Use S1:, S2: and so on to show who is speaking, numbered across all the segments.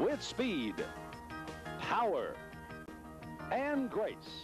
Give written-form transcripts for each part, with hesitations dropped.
S1: with speed, power, and grace.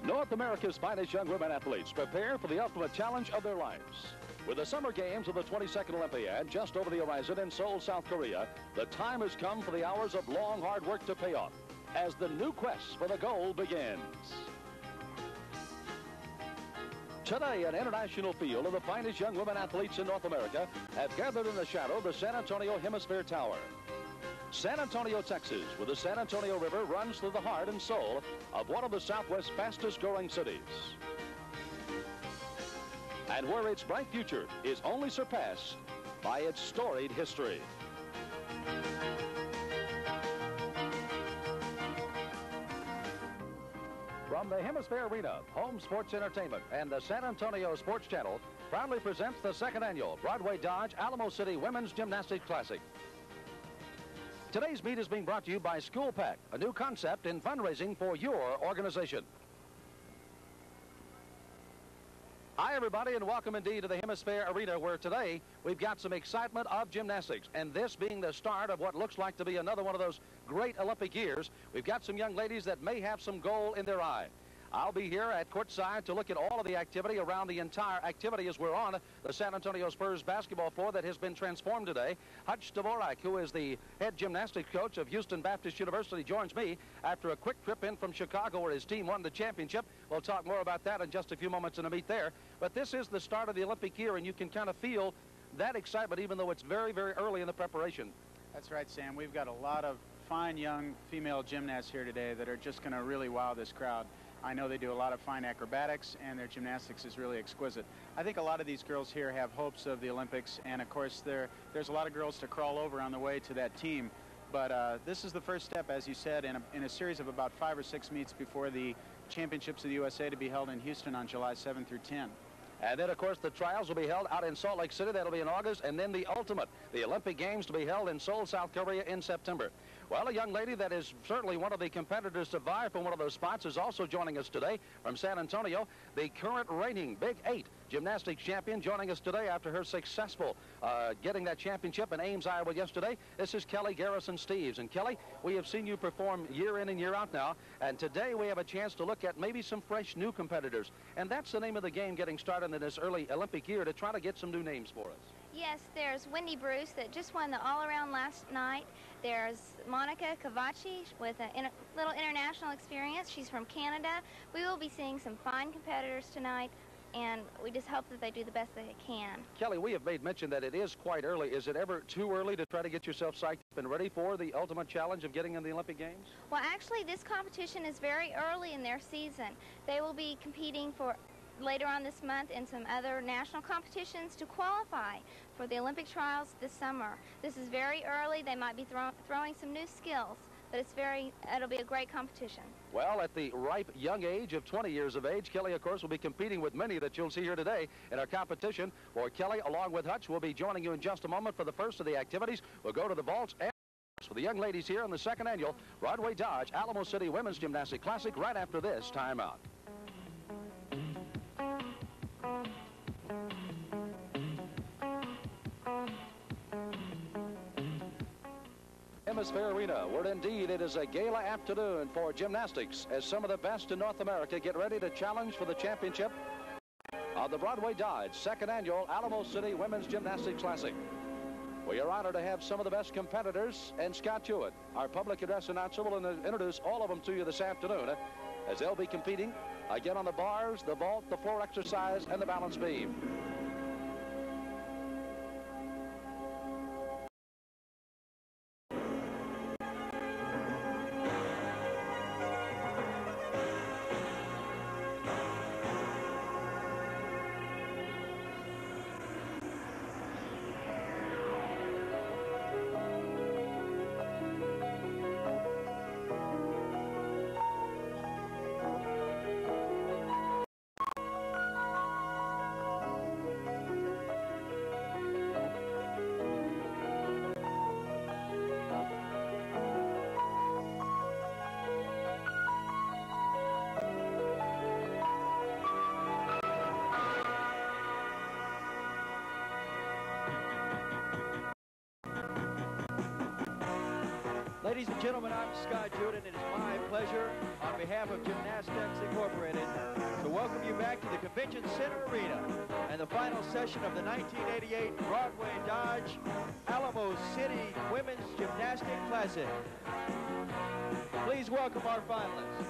S1: North America's finest young women athletes prepare for the ultimate challenge of their lives. With the Summer Games of the 22nd Olympiad just over the horizon in Seoul, South Korea, the time has come for the hours of long, hard work to pay off as the new quest for the gold begins. Today, an international field of the finest young women athletes in North America have gathered in the shadow of the San Antonio Hemisphere Tower. San Antonio, Texas, where the San Antonio River runs through the heart and soul of one of the Southwest's fastest-growing cities. And where its bright future is only surpassed by its storied history. From the Hemisphere Arena, Home Sports Entertainment and the San Antonio Sports Channel proudly presents the second annual Broadway Dodge Alamo City Women's Gymnastics Classic. Today's meet is being brought to you by School Pack, a new concept in fundraising for your organization. Hi, everybody, and welcome indeed to the Hemisphere Arena, where today we've got some excitement of gymnastics. And this being the start of what looks like to be another one of those great Olympic years, we've got some young ladies that may have some goal in their eye. I'll be here at courtside to look at all of the activity around the entire activity as we're on the San Antonio Spurs basketball floor that has been transformed today. Hutch Dvorak, who is the head gymnastics coach of Houston Baptist University, joins me after a quick trip in from Chicago where his team won the championship. We'll talk more about that in just a few moments in a meet there. But this is the start of the Olympic year, and you can kind of feel that excitement even though it's very, very early in the preparation.
S2: That's right, Sam. We've got a lot of fine young female gymnasts here today that are just going to really wow this crowd. I know they do a lot of fine acrobatics, and their gymnastics is really exquisite. I think a lot of these girls here have hopes of the Olympics, and of course there's a lot of girls to crawl over on the way to that team. But this is the first step, as you said, in a series of about 5 or 6 meets before the Championships of the USA to be held in Houston on July 7 through 10.
S1: And then, of course, the trials will be held out in Salt Lake City. That'll be in August. And then the ultimate, the Olympic Games, to be held in Seoul, South Korea in September. Well, a young lady that is certainly one of the competitors to vie for one of those spots is also joining us today from San Antonio. The current reigning Big 8 gymnastics champion joining us today after her successful getting that championship in Ames, Iowa yesterday. This is Kelly Garrison-Steeves. And Kelly, we have seen you perform year in and year out now. And today we have a chance to look at maybe some fresh new competitors. And that's the name of the game getting started in this early Olympic year, to try to get some new names for us.
S3: Yes, there's Wendy Bruce that just won the all-around last night. There's Monica Cavacci with a little international experience. She's from Canada. We will be seeing some fine competitors tonight, and we just hope that they do the best they can.
S1: Kelly, we have made mention that it is quite early. Is it ever too early to try to get yourself psyched up and ready for the ultimate challenge of getting in the Olympic Games?
S3: Well, actually, this competition is very early in their season. They will be competing for later on this month in some other national competitions to qualify for the Olympic trials this summer. This is very early. They might be throwing some new skills, but it'll be a great competition.
S1: Well, at the ripe young age of 20 years of age, Kelly, of course, will be competing with many that you'll see here today in our competition. For Kelly, along with Hutch, will be joining you in just a moment for the first of the activities. We'll go to the vaults and for the young ladies here in the second annual Broadway Dodge Alamo City Women's Gymnastics Classic right after this timeout. Hemisphere Arena, where indeed it is a gala afternoon for gymnastics as some of the best in North America get ready to challenge for the championship of the Broadway Dodge second annual Alamo City Women's Gymnastics Classic. We are honored to have some of the best competitors, and Scott Hewitt, our public address announcer, will introduce all of them to you this afternoon as they'll be competing again on the bars, the vault, the floor exercise, and the balance beam.
S4: Ladies and gentlemen, I'm Scott Jewett, and it is my pleasure, on behalf of Gymnastics Incorporated, to welcome you back to the Convention Center Arena and the final session of the 1988 Broadway Dodge Alamo City Women's Gymnastic Classic. Please welcome our finalists.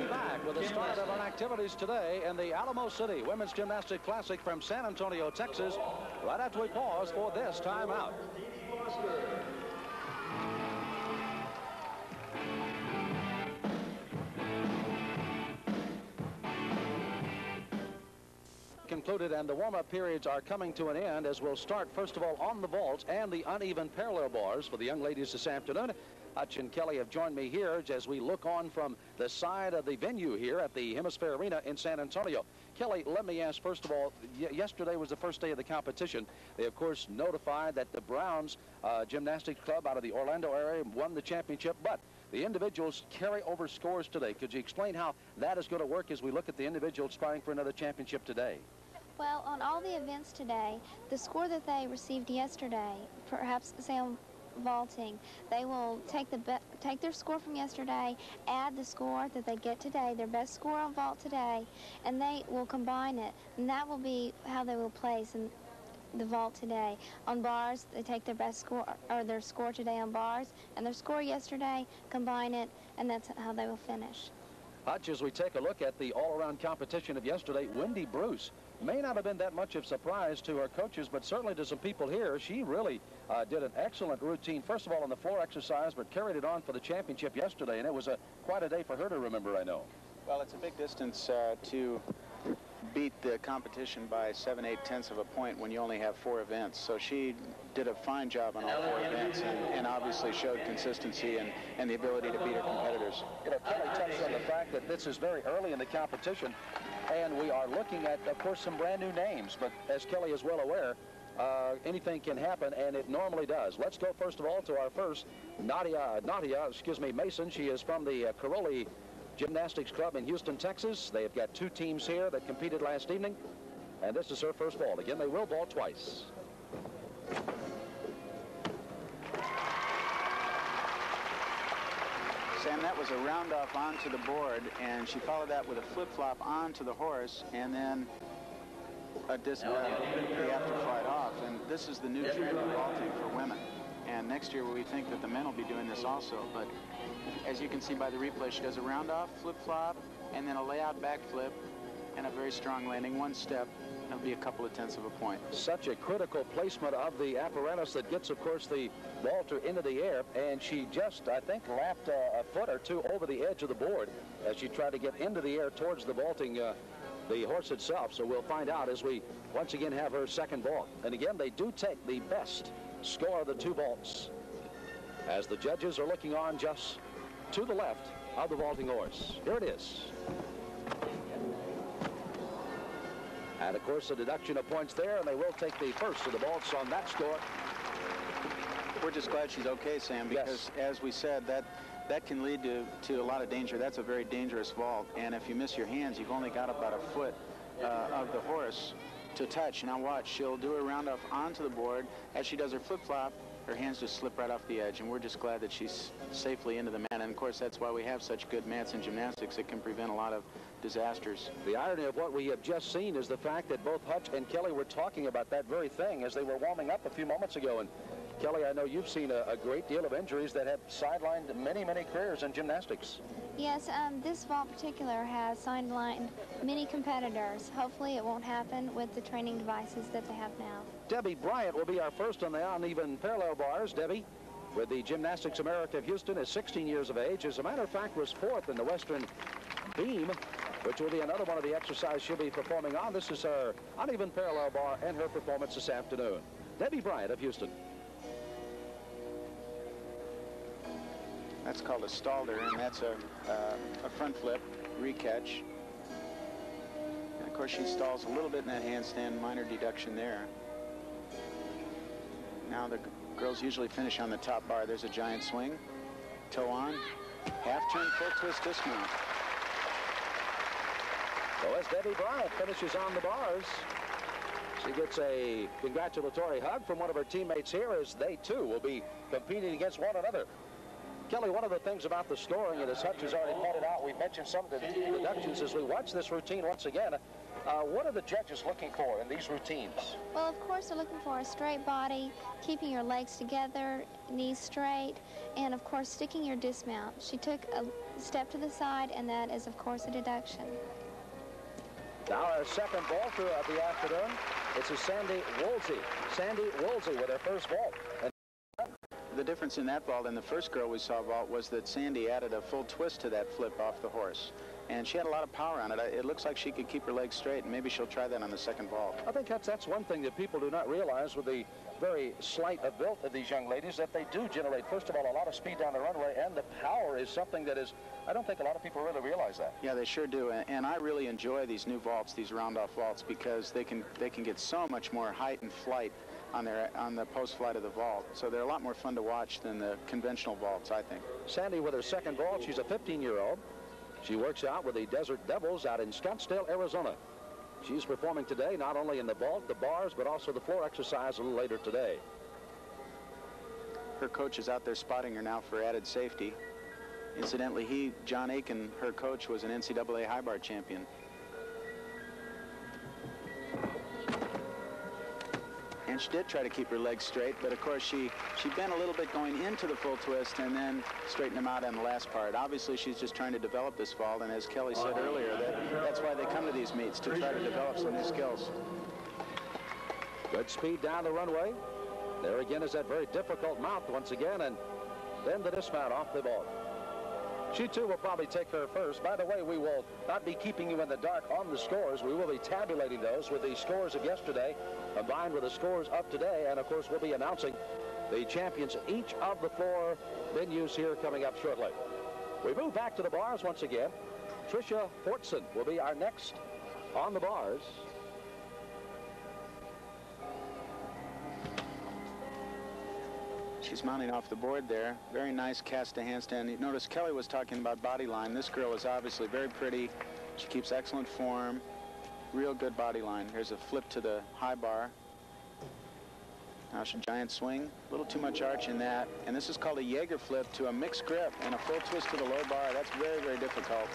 S1: Back with the start of our activities today in the Alamo City Women's Gymnastic Classic from San Antonio, Texas, right after we pause for this timeout. Concluded, and the warm-up periods are coming to an end, as we'll start first of all on the vaults and the uneven parallel bars for the young ladies this afternoon. Hutch and Kelly have joined me here as we look on from the side of the venue here at the Hemisphere Arena in San Antonio. Kelly, let me ask, first of all, yesterday was the first day of the competition. They, of course, notified that the Browns Gymnastics Club out of the Orlando area won the championship, but the individuals carry over scores today. Could you explain how that is going to work as we look at the individuals trying for another championship today?
S3: Well, on all the events today, the score that they received yesterday, perhaps say on vaulting, they will take their score from yesterday, add the score that they get today, their best score on vault today, and they will combine it, and that will be how they will place in the vault today. On bars, they take their best score, or their score today on bars, and their score yesterday, combine it, and that's how they will finish.
S1: Hutch, as we take a look at the all-around competition of yesterday, Wendy Bruce may not have been that much of a surprise to her coaches, but certainly to some people here. She really did an excellent routine, first of all on the floor exercise, but carried it on for the championship yesterday, and it was quite a day for her to remember, I know.
S2: Well, it's a big distance to beat the competition by 7/8 of a point when you only have 4 events. So she did a fine job on all 4 events and obviously showed consistency and the ability to beat her competitors.
S1: You know, Kelly touched on the fact that this is very early in the competition, and we are looking at, of course, some brand new names, but as Kelly is well aware, anything can happen, and it normally does. Let's go first of all to our first, Nadia Mason. She is from the Caroli Gymnastics Club in Houston, Texas. They have got 2 teams here that competed last evening, and this is her first vault. Again, they will vault twice.
S2: Sam, that was a round off onto the board, and she followed that with a flip-flop onto the horse, and then the after-flight off. And this is the new trend of vaulting for women. And next year we think that the men will be doing this also. But as you can see by the replay, she does a round off, flip-flop, and then a layout backflip, and a very strong landing, 1 step. It'll be a couple of tenths of a point.
S1: Such a critical placement of the apparatus that gets, of course, the vaulter into the air, and she just, I think, lapped a foot or 2 over the edge of the board as she tried to get into the air towards the vaulting, the horse itself. So we'll find out as we once again have her second vault. And again, they do take the best score of the 2 vaults as the judges are looking on just to the left of the vaulting horse. Here it is. And, of course, a deduction of points there, and they will take the first of the vaults on that score.
S2: We're just glad she's okay, Sam, because as we said, that can lead to a lot of danger. That's a very dangerous vault, and if you miss your hands, you've only got about a foot of the horse to touch. Now watch, she'll do a round off onto the board. As she does her flip-flop, her hands just slip right off the edge, and we're just glad that she's safely into the mat. And, of course, that's why we have such good mats in gymnastics. It can prevent a lot of disasters.
S1: The irony of what we have just seen is the fact that both Hutch and Kelly were talking about that very thing as they were warming up a few moments ago. And Kelly, I know you've seen a great deal of injuries that have sidelined many, many careers in gymnastics.
S3: Yes, this vault in particular has sidelined many competitors. Hopefully it won't happen with the training devices that they have now.
S1: Debbie Bryant will be our first on the uneven parallel bars. Debbie, with the Gymnastics America of Houston, is 16 years of age. As a matter of fact, was fourth in the Western beam, which will be another one of the exercises she'll be performing on. This is her uneven parallel bar and her performance this afternoon. Debbie Bryant of Houston.
S2: That's called a stalder, and that's a front flip, recatch. And of course, she stalls a little bit in that handstand, minor deduction there. Now the girls usually finish on the top bar. There's a giant swing, toe on, half turn, full twist dismount.
S1: So as Debbie Bryant finishes on the bars, she gets a congratulatory hug from one of her teammates here as they too will be competing against one another. Kelly, one of the things about the scoring, and as Hutch has already pointed out, we mentioned some of the deductions as we watch this routine once again. What are the judges looking for in these routines?
S3: Well, of course, they're looking for a straight body, keeping your legs together, knees straight, and, of course, sticking your dismount. She took a step to the side, and that is, of course, a deduction.
S1: Now our second vaulter of the afternoon. It's a Sandy Woolsey. Sandy Woolsey with her first vault. And
S2: the difference in that vault and the first girl we saw vault was that Sandy added a full twist to that flip off the horse. And she had a lot of power on it. It looks like she could keep her legs straight, and maybe she'll try that on the second vault.
S1: I think that's one thing that people do not realize with the very slight of built of these young ladies, that they do generate, first of all, a lot of speed down the runway, and the power is something that is, I don't think a lot of people really realize that.
S2: Yeah, they sure do. And I really enjoy these new vaults, these round-off vaults, because they can get so much more height and flight on the post flight of the vault. So they're a lot more fun to watch than the conventional vaults, I think.
S1: Sandy with her second vault. She's a 15-year-old. She works out with the Desert Devils out in Scottsdale, Arizona. She's performing today not only in the vault, the bars, but also the floor exercise a little later today.
S2: Her coach is out there spotting her now for added safety. Incidentally, John Aiken, her coach, was an NCAA high bar champion. And she did try to keep her legs straight, but of course she bent a little bit going into the full twist and then straightened them out on the last part. Obviously, she's just trying to develop this vault, and as Kelly said earlier, that's why they come to these meets, to try to develop some new skills.
S1: Good speed down the runway. There again is that very difficult mount once again, and then the dismount off the vault. She too will probably take her first. By the way, we will not be keeping you in the dark on the scores. We will be tabulating those with the scores of yesterday combined with the scores of today, and of course we'll be announcing the champions each of the four venues here coming up shortly. We move back to the bars once again. Tricia Fortson will be our next on the bars.
S2: She's mounting off the board there. Very nice cast to handstand. You notice Kelly was talking about body line. This girl is obviously very pretty. She keeps excellent form. Real good body line. Here's a flip to the high bar. Now she giant swing. A little too much arch in that. And this is called a Jaeger flip to a mixed grip and a full twist to the low bar. That's very, very difficult.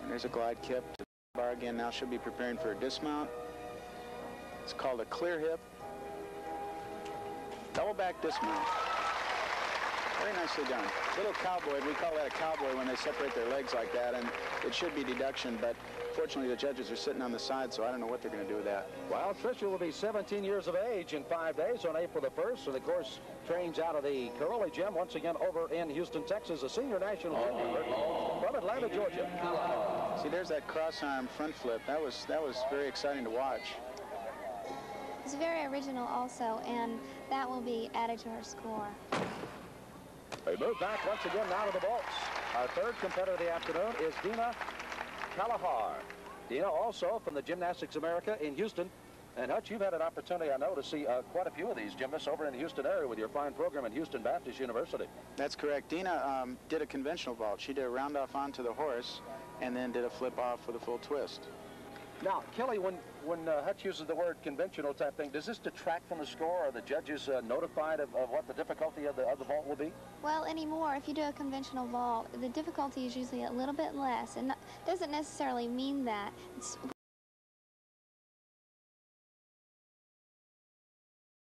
S2: And there's a glide kip to the bar again. Now she'll be preparing for a dismount. It's called a clear hip. Double back dismount. Very nicely done. Little cowboy. We call that a cowboy when they separate their legs like that, and it should be deduction, but fortunately the judges are sitting on the side, so I don't know what they're going to do with that.
S1: Well, Tricia will be 17 years of age in 5 days on April the 1st, and of course trains out of the Caroli Gym once again over in Houston, Texas, a senior national member from Atlanta, Georgia.
S2: See, there's that cross arm front flip. That was very exciting to watch.
S3: It's very original also, and that will be added to her score.
S1: We move back once again now to the vaults. Our third competitor of the afternoon is Dina Kalahar. Dina also from the Gymnastics America in Houston. And Hutch, you've had an opportunity, I know, to see quite a few of these gymnasts over in the Houston area with your fine program at Houston Baptist University.
S2: That's correct. Dina did a conventional vault. She did a round off onto the horse and then did a flip off with a full twist.
S1: Now, Kelly, when Hutch uses the word conventional type thing, does this detract from the score? Are the judges notified of what the difficulty of the vault will be?
S3: Well, anymore, if you do a conventional vault, the difficulty is usually a little bit less, and doesn't necessarily mean that. It's